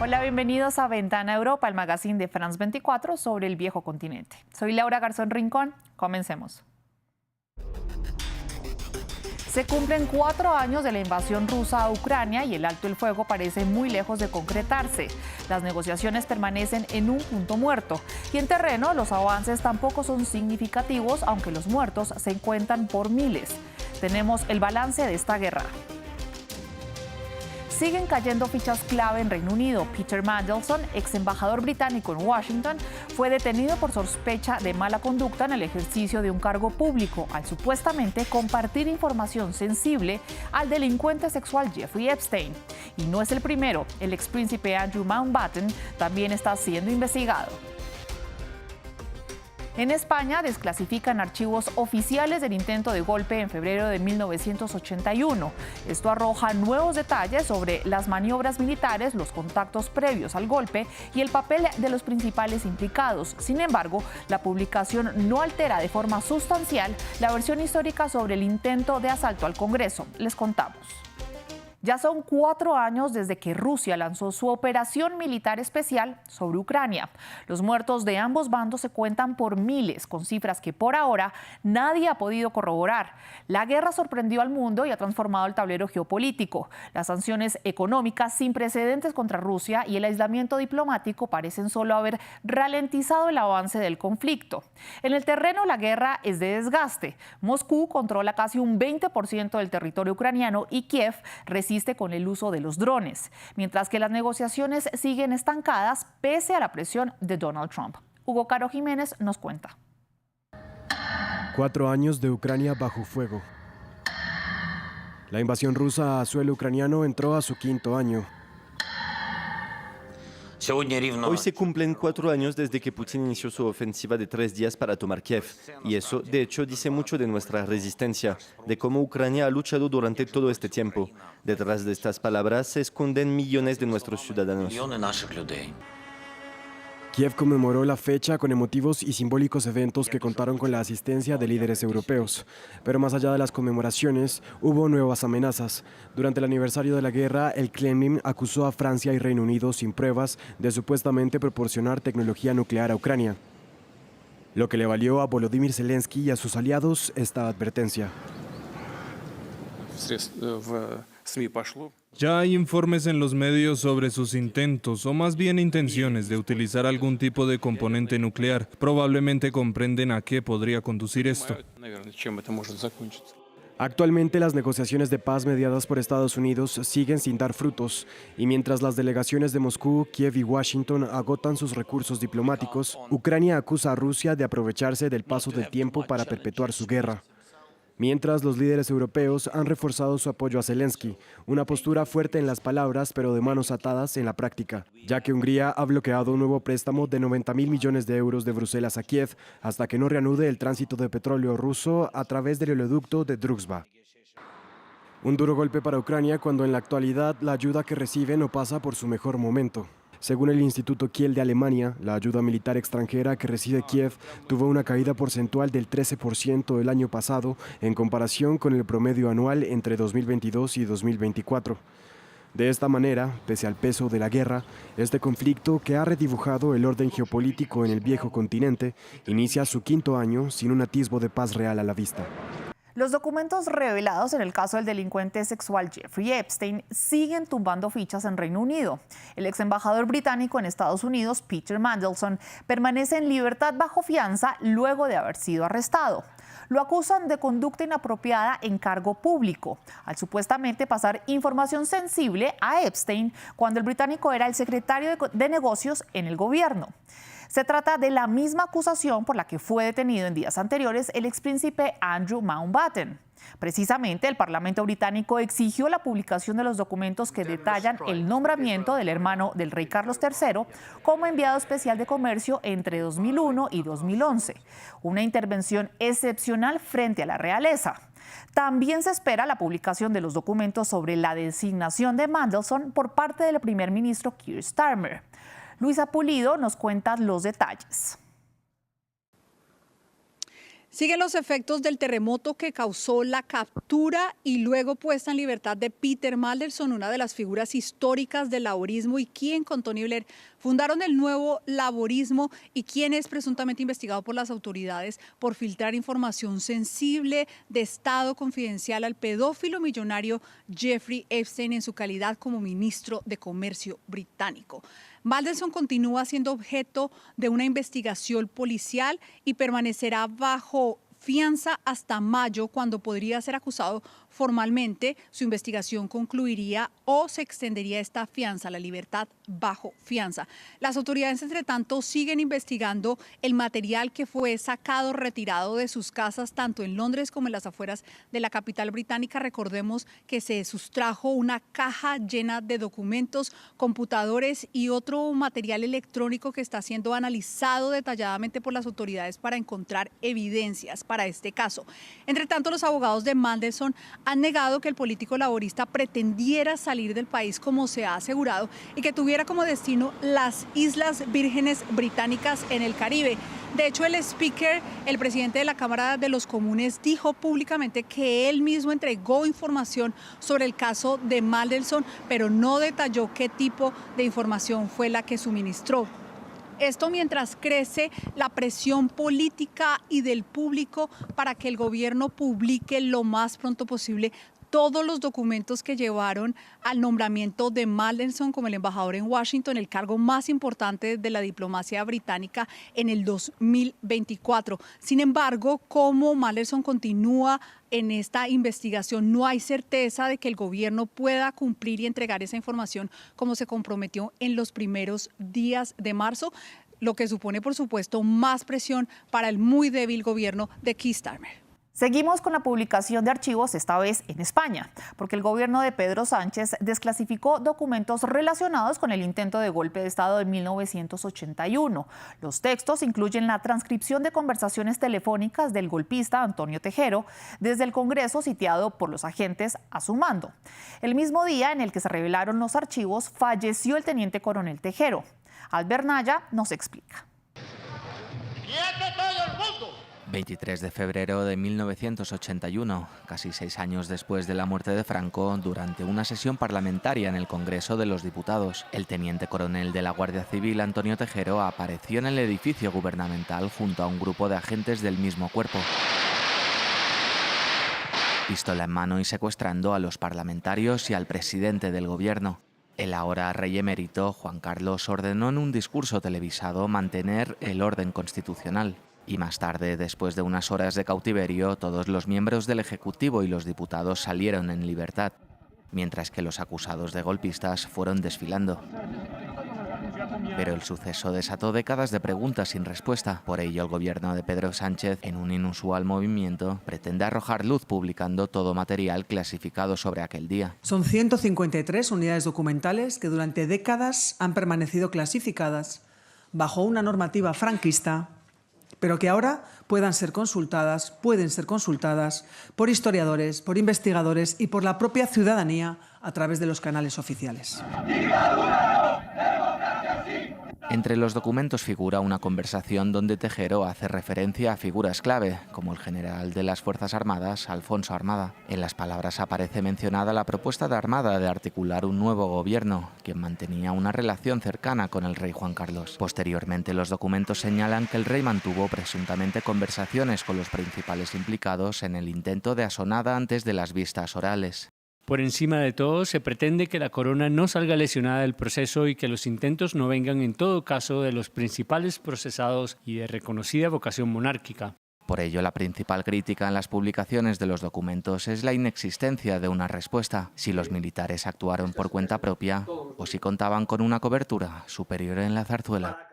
Hola, bienvenidos a Ventana Europa, el magazine de France 24 sobre el viejo continente. Soy Laura Garzón Rincón, comencemos. Se cumplen 4 años de la invasión rusa a Ucrania y el alto el fuego parece muy lejos de concretarse. Las negociaciones permanecen en un punto muerto y en terreno los avances tampoco son significativos, aunque los muertos se cuentan por miles. Tenemos el balance de esta guerra. Siguen cayendo fichas clave en Reino Unido. Peter Mandelson, ex embajador británico en Washington, fue detenido por sospecha de mala conducta en el ejercicio de un cargo público al supuestamente compartir información sensible al delincuente sexual Jeffrey Epstein. Y no es el primero. El ex príncipe Andrew Mountbatten también está siendo investigado. En España desclasifican archivos oficiales del intento de golpe en febrero de 1981. Esto arroja nuevos detalles sobre las maniobras militares, los contactos previos al golpe y el papel de los principales implicados. Sin embargo, la publicación no altera de forma sustancial la versión histórica sobre el intento de asalto al Congreso. Les contamos. Ya son 4 años desde que Rusia lanzó su operación militar especial sobre Ucrania. Los muertos de ambos bandos se cuentan por miles, con cifras que por ahora nadie ha podido corroborar. La guerra sorprendió al mundo y ha transformado el tablero geopolítico. Las sanciones económicas sin precedentes contra Rusia y el aislamiento diplomático parecen solo haber ralentizado el avance del conflicto. En el terreno, la guerra es de desgaste. Moscú controla casi un 20% del territorio ucraniano y Kiev resiste con el uso de los drones, mientras que las negociaciones siguen estancadas pese a la presión de Donald Trump. Hugo Caro Jiménez nos cuenta. 4 años de Ucrania bajo fuego. La invasión rusa a suelo ucraniano entró a su 5º año. Hoy se cumplen 4 años desde que Putin inició su ofensiva de 3 días para tomar Kiev. Y eso, de hecho, dice mucho de nuestra resistencia, de cómo Ucrania ha luchado durante todo este tiempo. Detrás de estas palabras se esconden millones de nuestros ciudadanos. Kiev conmemoró la fecha con emotivos y simbólicos eventos que contaron con la asistencia de líderes europeos. Pero más allá de las conmemoraciones, hubo nuevas amenazas. Durante el aniversario de la guerra, el Kremlin acusó a Francia y Reino Unido sin pruebas de supuestamente proporcionar tecnología nuclear a Ucrania, lo que le valió a Volodymyr Zelensky y a sus aliados esta advertencia. Ya hay informes en los medios sobre sus intentos, o más bien intenciones, de utilizar algún tipo de componente nuclear. Probablemente comprenden a qué podría conducir esto. Actualmente las negociaciones de paz mediadas por Estados Unidos siguen sin dar frutos, y mientras las delegaciones de Moscú, Kiev y Washington agotan sus recursos diplomáticos, Ucrania acusa a Rusia de aprovecharse del paso del tiempo para perpetuar su guerra. Mientras, los líderes europeos han reforzado su apoyo a Zelensky, una postura fuerte en las palabras pero de manos atadas en la práctica, ya que Hungría ha bloqueado un nuevo préstamo de 90.000 millones de euros de Bruselas a Kiev hasta que no reanude el tránsito de petróleo ruso a través del oleoducto de Druzhba. Un duro golpe para Ucrania cuando en la actualidad la ayuda que recibe no pasa por su mejor momento. Según el Instituto Kiel de Alemania, la ayuda militar extranjera que recibe Kiev tuvo una caída porcentual del 13% el año pasado en comparación con el promedio anual entre 2022 y 2024. De esta manera, pese al peso de la guerra, este conflicto que ha redibujado el orden geopolítico en el viejo continente inicia su 5º año sin un atisbo de paz real a la vista. Los documentos revelados en el caso del delincuente sexual Jeffrey Epstein siguen tumbando fichas en Reino Unido. El ex embajador británico en Estados Unidos, Peter Mandelson, permanece en libertad bajo fianza luego de haber sido arrestado. Lo acusan de conducta inapropiada en cargo público, al supuestamente pasar información sensible a Epstein cuando el británico era el secretario de negocios en el gobierno. Se trata de la misma acusación por la que fue detenido en días anteriores el expríncipe Andrew Mountbatten. Precisamente, el Parlamento británico exigió la publicación de los documentos que detallan el nombramiento del hermano del rey Carlos III como enviado especial de comercio entre 2001 y 2011, una intervención excepcional frente a la realeza. También se espera la publicación de los documentos sobre la designación de Mandelson por parte del primer ministro Keir Starmer. Luisa Pulido nos cuenta los detalles. Siguen los efectos del terremoto que causó la captura y luego puesta en libertad de Peter Mandelson, una de las figuras históricas del laborismo y quien, con Tony Blair, fundaron el nuevo laborismo y quien es presuntamente investigado por las autoridades por filtrar información sensible de Estado confidencial al pedófilo millonario Jeffrey Epstein en su calidad como ministro de Comercio británico. Mandelson continúa siendo objeto de una investigación policial y permanecerá bajo fianza hasta mayo, cuando podría ser acusado formalmente. Su investigación concluiría o se extendería esta fianza, la libertad bajo fianza. Las autoridades, entre tanto, siguen investigando el material que fue sacado, retirado de sus casas, tanto en Londres como en las afueras de la capital británica. Recordemos que se sustrajo una caja llena de documentos, computadores y otro material electrónico que está siendo analizado detalladamente por las autoridades para encontrar evidencias para este caso. Entre tanto, los abogados de Mandelson han negado que el político laborista pretendiera salir del país, como se ha asegurado, y que tuviera como destino las Islas Vírgenes Británicas en el Caribe. De hecho, el speaker, el presidente de la Cámara de los Comunes, dijo públicamente que él mismo entregó información sobre el caso de Mandelson, pero no detalló qué tipo de información fue la que suministró. Esto mientras crece la presión política y del público para que el gobierno publique lo más pronto posible todos los documentos que llevaron al nombramiento de Mandelson como el embajador en Washington, el cargo más importante de la diplomacia británica en el 2024. Sin embargo, como Mandelson continúa en esta investigación, no hay certeza de que el gobierno pueda cumplir y entregar esa información como se comprometió en los primeros días de marzo, lo que supone, por supuesto, más presión para el muy débil gobierno de Keir Starmer. Seguimos con la publicación de archivos, esta vez en España, porque el gobierno de Pedro Sánchez desclasificó documentos relacionados con el intento de golpe de Estado de 1981. Los textos incluyen la transcripción de conversaciones telefónicas del golpista Antonio Tejero desde el Congreso sitiado por los agentes a su mando. El mismo día en el que se revelaron los archivos, falleció el teniente coronel Tejero. Albert Naya nos explica. 23 de febrero de 1981, casi 6 años después de la muerte de Franco, durante una sesión parlamentaria en el Congreso de los Diputados, el teniente coronel de la Guardia Civil, Antonio Tejero, apareció en el edificio gubernamental junto a un grupo de agentes del mismo cuerpo, pistola en mano y secuestrando a los parlamentarios y al presidente del gobierno. El ahora rey emérito, Juan Carlos, ordenó en un discurso televisado mantener el orden constitucional. Y más tarde, después de unas horas de cautiverio, todos los miembros del Ejecutivo y los diputados salieron en libertad, mientras que los acusados de golpistas fueron desfilando. Pero el suceso desató décadas de preguntas sin respuesta. Por ello, el gobierno de Pedro Sánchez, en un inusual movimiento, pretende arrojar luz publicando todo material clasificado sobre aquel día. Son 153 unidades documentales que durante décadas han permanecido clasificadas bajo una normativa franquista, pero que ahora pueden ser consultadas por historiadores, por investigadores y por la propia ciudadanía a través de los canales oficiales. Entre los documentos figura una conversación donde Tejero hace referencia a figuras clave, como el general de las Fuerzas Armadas, Alfonso Armada. En las palabras aparece mencionada la propuesta de Armada de articular un nuevo gobierno, quien mantenía una relación cercana con el rey Juan Carlos. Posteriormente, los documentos señalan que el rey mantuvo presuntamente conversaciones con los principales implicados en el intento de asonada antes de las vistas orales. Por encima de todo, se pretende que la corona no salga lesionada del proceso y que los intentos no vengan en todo caso de los principales procesados y de reconocida vocación monárquica. Por ello, la principal crítica en las publicaciones de los documentos es la inexistencia de una respuesta, si los militares actuaron por cuenta propia o si contaban con una cobertura superior en la zarzuela.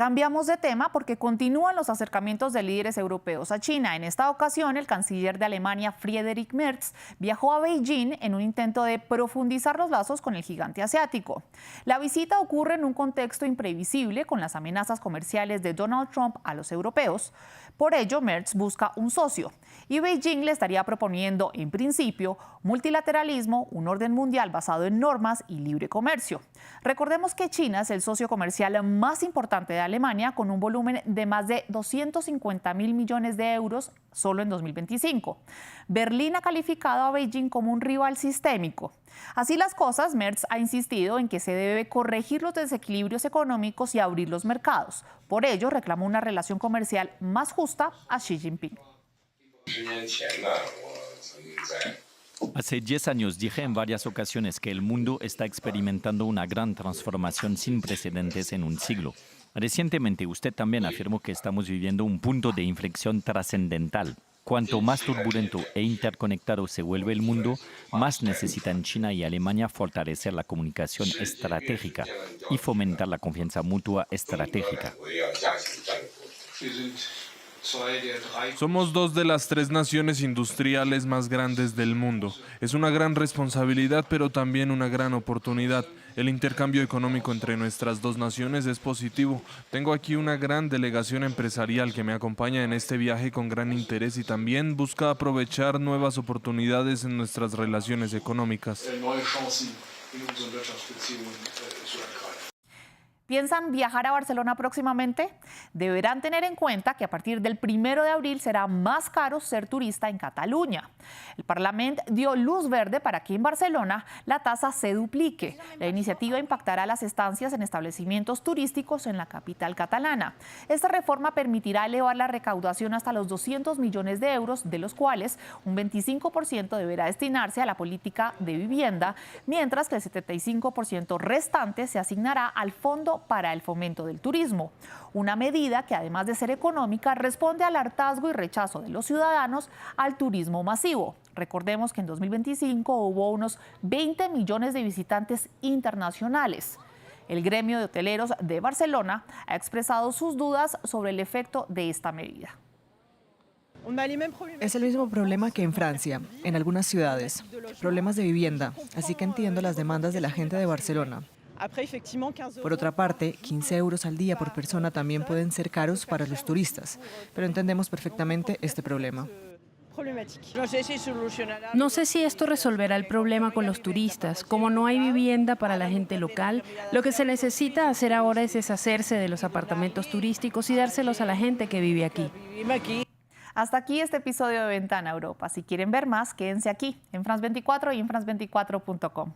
Cambiamos de tema porque continúan los acercamientos de líderes europeos a China. En esta ocasión, el canciller de Alemania, Friedrich Merz, viajó a Beijing en un intento de profundizar los lazos con el gigante asiático. La visita ocurre en un contexto imprevisible con las amenazas comerciales de Donald Trump a los europeos. Por ello, Merz busca un socio y Beijing le estaría proponiendo, en principio, multilateralismo, un orden mundial basado en normas y libre comercio. Recordemos que China es el socio comercial más importante de queda Alemania con un volumen de más de 250.000 millones de euros solo en 2025. Berlín ha calificado a Beijing como un rival sistémico. Así las cosas, Merz ha insistido en que se debe corregir los desequilibrios económicos y abrir los mercados. Por ello, reclamó una relación comercial más justa a Xi Jinping. Hace 10 años dije en varias ocasiones que el mundo está experimentando una gran transformación sin precedentes en un siglo. Recientemente usted también afirmó que estamos viviendo un punto de inflexión trascendental. Cuanto más turbulento e interconectado se vuelve el mundo, más necesitan China y Alemania fortalecer la comunicación estratégica y fomentar la confianza mutua estratégica. Somos dos de las 3 naciones industriales más grandes del mundo. Es una gran responsabilidad, pero también una gran oportunidad. El intercambio económico entre nuestras 2 naciones es positivo. Tengo aquí una gran delegación empresarial que me acompaña en este viaje con gran interés y también busca aprovechar nuevas oportunidades en nuestras relaciones económicas. ¿Piensan viajar a Barcelona próximamente? Deberán tener en cuenta que a partir del 1 de abril será más caro ser turista en Cataluña. El Parlamento dio luz verde para que en Barcelona la tasa se duplique. La iniciativa impactará las estancias en establecimientos turísticos en la capital catalana. Esta reforma permitirá elevar la recaudación hasta los 200 millones de euros, de los cuales un 25% deberá destinarse a la política de vivienda, mientras que el 75% restante se asignará al Fondo para el Fomento del Turismo, una medida que además de ser económica responde al hartazgo y rechazo de los ciudadanos al turismo masivo. Recordemos que en 2025 hubo unos 20 millones de visitantes internacionales. El gremio de hoteleros de Barcelona ha expresado sus dudas sobre el efecto de esta medida. Es el mismo problema que en Francia, en algunas ciudades, problemas de vivienda, así que entiendo las demandas de la gente de Barcelona. Por otra parte, 15 euros al día por persona también pueden ser caros para los turistas, pero entendemos perfectamente este problema. No sé si esto resolverá el problema con los turistas. Como no hay vivienda para la gente local, lo que se necesita hacer ahora es deshacerse de los apartamentos turísticos y dárselos a la gente que vive aquí. Hasta aquí este episodio de Ventana Europa. Si quieren ver más, quédense aquí en France 24 y en france24.com.